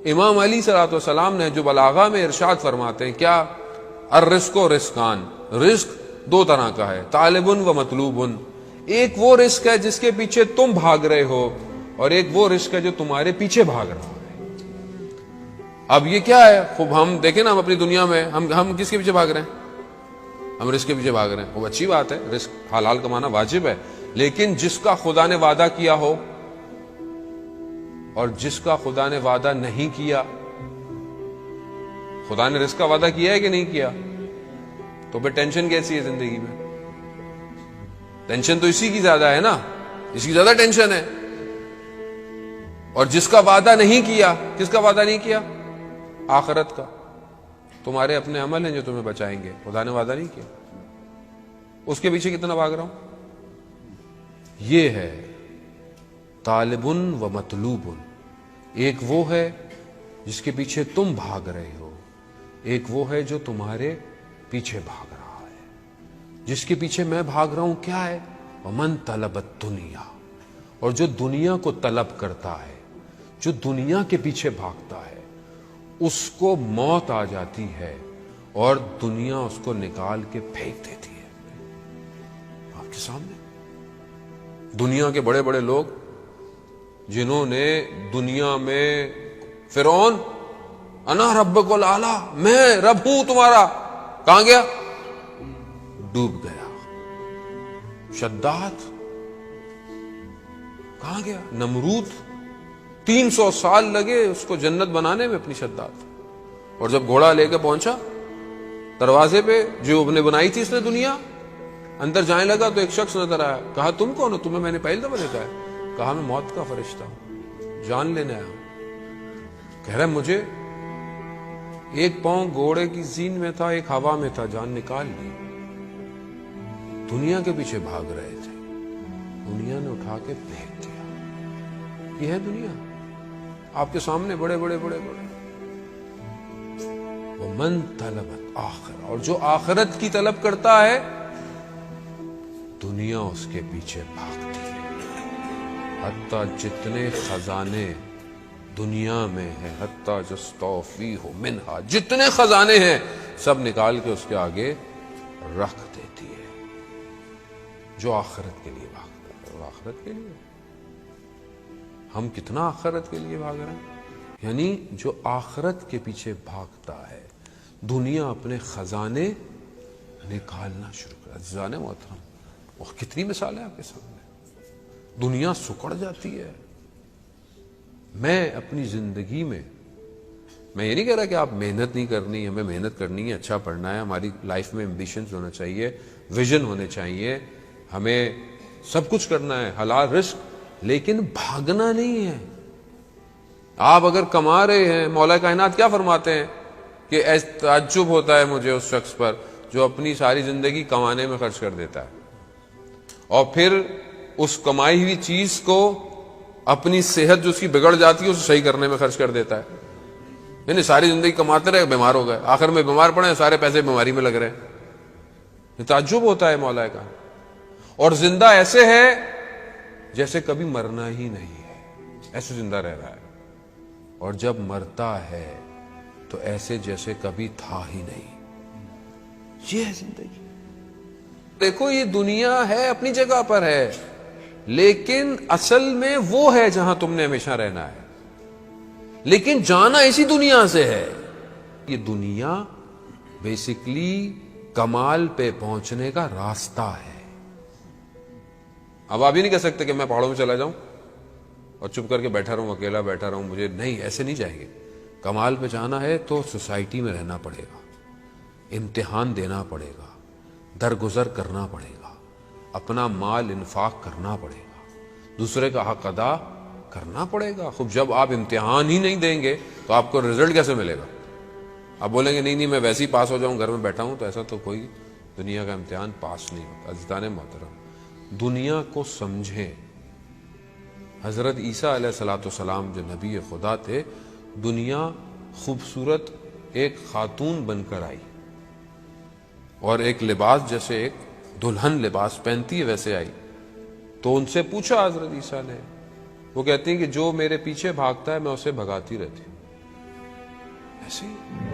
امام علی صلی اللہ علیہ وسلم نے جو بلاغہ میں ارشاد فرماتے ہیں کیا، الرزق و رزقان، رزق دو طرح کا ہے، طالب و مطلوب۔ ایک وہ رزق ہے جس کے پیچھے تم بھاگ رہے ہو، اور ایک وہ رزق ہے جو تمہارے پیچھے بھاگ رہا ہے۔ اب یہ کیا ہے؟ خوب ہم دیکھیں نا، ہم اپنی دنیا میں ہم کس کے پیچھے بھاگ رہے ہیں؟ ہم رزق کے پیچھے بھاگ رہے ہیں۔ وہ اچھی بات ہے، رزق حلال کمانا واجب ہے، لیکن جس کا خدا نے وعدہ کیا ہو اور جس کا خدا نے وعدہ نہیں کیا، خدا نے رزق کا وعدہ کیا ہے کہ نہیں کیا؟ تو پھر ٹینشن کیسی ہے زندگی میں؟ ٹینشن تو اسی کی زیادہ ہے نا، اس کی زیادہ ٹینشن ہے۔ اور جس کا وعدہ نہیں کیا، کس کا وعدہ نہیں کیا؟ آخرت کا۔ تمہارے اپنے عمل ہیں جو تمہیں بچائیں گے، خدا نے وعدہ نہیں کیا، اس کے پیچھے کتنا بھاگ رہا ہوں۔ یہ ہے طالب و مطلوب۔ ایک وہ ہے جس کے پیچھے تم بھاگ رہے ہو، ایک وہ ہے جو تمہارے پیچھے بھاگ رہا ہے۔ جس کے پیچھے میں بھاگ رہا ہوں کیا ہے؟ ومن طلب الدنیا، اور جو دنیا کو طلب کرتا ہے، جو دنیا کے پیچھے بھاگتا ہے، اس کو موت آ جاتی ہے اور دنیا اس کو نکال کے پھینک دیتی ہے۔ آپ کے سامنے دنیا کے بڑے بڑے لوگ جنہوں نے دنیا میں فرعون، انا ربک الاعلی، میں رب ہوں تمہارا، کہاں گیا؟ ڈوب گیا۔ شداد کہاں گیا؟ نمرود 300 سال لگے اس کو جنت بنانے میں اپنی شداد، اور جب گھوڑا لے کے پہنچا دروازے پہ جو نے بنائی تھی اس نے دنیا، اندر جانے لگا تو ایک شخص نظر آیا، کہا تم کون ہو؟ تمہیں میں نے پہلی دفعہ دیکھا ہے۔ کہا میں موت کا فرشتہ ہوں، جان لینے آیا ہوں۔ کہہ رہا مجھے ایک پاؤں گھوڑے کی زین میں تھا، ایک ہوا میں تھا، جان نکال لی۔ دنیا کے پیچھے بھاگ رہے تھے، دنیا نے اٹھا کے پھینک دیا۔ یہ ہے دنیا آپ کے سامنے، بڑے بڑے بڑے بڑے۔ ومن طلب الآخرہ، اور جو آخرت کی طلب کرتا ہے، دنیا اس کے پیچھے بھاگتی ہے۔ حتیٰ جتنے خزانے دنیا میں ہیں، حتیٰ یستوفیہ منہا، جتنے خزانے ہیں سب نکال کے اس کے آگے رکھ دیتی ہے۔ جو آخرت کے لیے بھاگتا ہے، اور آخرت کے لیے ہم کتنا آخرت کے لیے بھاگ رہے ہیں؟ یعنی جو آخرت کے پیچھے بھاگتا ہے، دنیا اپنے خزانے نکالنا شروع کر۔ عزیزان محترم، اور کتنی مثال ہے آپ کے سامنے، دنیا سکڑ جاتی ہے۔ میں اپنی زندگی میں یہ نہیں کہہ رہا کہ آپ محنت نہیں کرنی، ہمیں محنت کرنی ہے، اچھا پڑھنا ہے، ہماری لائف میں ایمبیشنز ہونا چاہیے، ویژن ہونے چاہیے، ہمیں سب کچھ کرنا ہے، حلال رزق، لیکن بھاگنا نہیں ہے۔ آپ اگر کما رہے ہیں، مولا کائنات کیا فرماتے ہیں کہ تعجب ہوتا ہے مجھے اس شخص پر جو اپنی ساری زندگی کمانے میں خرچ کر دیتا ہے اور پھر اس کمائی ہوئی چیز کو اپنی صحت جو اس کی بگڑ جاتی ہے اسے صحیح کرنے میں خرچ کر دیتا ہے۔ یعنی ساری زندگی کماتے رہے، بیمار ہو گئے، آخر میں بیمار پڑے، سارے پیسے بیماری میں لگ رہے ہیں۔ تعجب ہوتا ہے مولا کا۔ اور زندہ ایسے ہے جیسے کبھی مرنا ہی نہیں ہے، ایسے زندہ رہ رہا ہے، اور جب مرتا ہے تو ایسے جیسے کبھی تھا ہی نہیں۔ یہ ہے زندگی۔ دیکھو یہ دنیا ہے، اپنی جگہ پر ہے، لیکن اصل میں وہ ہے جہاں تم نے ہمیشہ رہنا ہے، لیکن جانا اسی دنیا سے ہے۔ یہ دنیا بیسیکلی کمال پہ پہنچنے کا راستہ ہے۔ اب آپ یہ نہیں کہہ سکتے کہ میں پہاڑوں میں چلا جاؤں اور چپ کر کے بیٹھا رہوں، اکیلا بیٹھا رہوں، مجھے نہیں، ایسے نہیں جائیں گے۔ کمال پہ جانا ہے تو سوسائٹی میں رہنا پڑے گا، امتحان دینا پڑے گا، درگزر کرنا پڑے گا، اپنا مال انفاق کرنا پڑے گا، دوسرے کا حق ادا کرنا پڑے گا۔ خوب جب آپ امتحان ہی نہیں دیں گے تو آپ کو رزلٹ کیسے ملے گا؟ آپ بولیں گے نہیں میں ویسے ہی پاس ہو جاؤں، گھر میں بیٹھا ہوں، تو ایسا تو کوئی دنیا کا امتحان پاس نہیں ہوتا۔ عزیزان محترم، دنیا کو سمجھیں۔ حضرت عیسیٰ علیہ السلام جو نبی خدا تھے، دنیا خوبصورت ایک خاتون بن کر آئی اور ایک لباس جیسے ایک دلہن لباس پہنتی ہے ویسے آئی۔ تو ان سے پوچھا حضرت عیسیٰ نے، وہ کہتے ہیں کہ جو میرے پیچھے بھاگتا ہے میں اسے بھگاتی رہتی ہوں۔ ایسے ہی